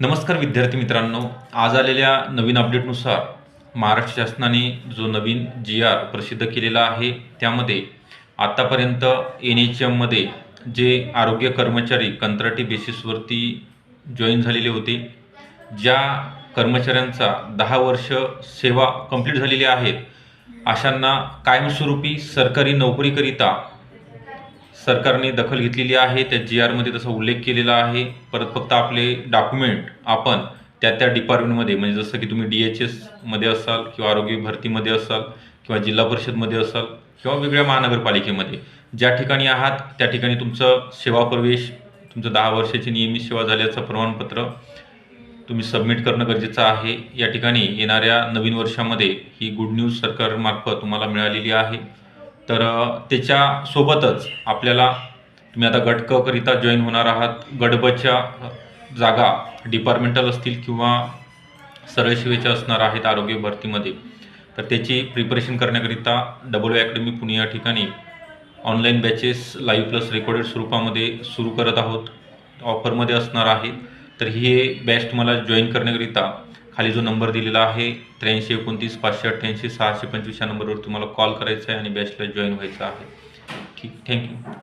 नमस्कार विद्यार्थी मित्रांनो, आज आलेल्या नवीन अपडेटनुसार महाराष्ट्र शासनाने जो नवीन जी.आर. प्रसिद्ध केलेला आहे त्यामध्ये आतापर्यंत NHMमध्ये जे आरोग्य कर्मचारी कंत्राटी बेसिसवरती जॉईन झालेले होते, ज्या कर्मचाऱ्यांचा 10 वर्ष सेवा कंप्लीट झालेली आहेत, अशांना कायमस्वरूपी सरकारी नोकरीकरिता सरकारने दखल घेतलेली आहे। त्या जी.आरमध्ये तसा उल्लेख केलेला आहे। परत फक्त आपले डॉक्युमेंट आपण त्या डिपार्टमेंटमध्ये, म्हणजे जसं की तुम्ही DHSमध्ये असाल किंवा आरोग्य भरतीमध्ये असाल किंवा जिल्हा परिषदमध्ये असाल किंवा वेगळ्या महानगरपालिकेमध्ये ज्या ठिकाणी आहात त्या ठिकाणी तुमचं सेवा प्रवेश, तुमचं 10 वर्षाची नियमित सेवा झाल्याचं प्रमाणपत्र तुम्ही सबमिट करणं गरजेचं आहे। या ठिकाणी येणाऱ्या नवीन वर्षामध्ये ही गुड न्यूज सरकारमार्फत तुम्हाला मिळालेली आहे। तर त्याच्यासोबतच आपल्याला तुम्ही आता गट क करिता जॉईन होणार आहात। गट ब च्या जागा डिपार्टमेंटल असतील किंवा सरळ सेवेच्या असणार आहेत आरोग्य भरतीमध्ये। तर त्याची प्रिपरेशन करण्याकरिता डब्ल्यू अकॅडमी पुणे या ठिकाणी online batches live plus recorded स्वरूपामध्ये सुरू करत आहोत, ऑफरमध्ये असणार आहे। तर ही बॅच तुम्हाला जॉईन करण्याकरिता खाली जो नंबर दिलेला आहे 8329 588 625 या नंबरवर तुम्हाला कॉल करायचा आहे आणि बॅचला जॉईन व्हायचं आहे। ठीक, थँक्यू।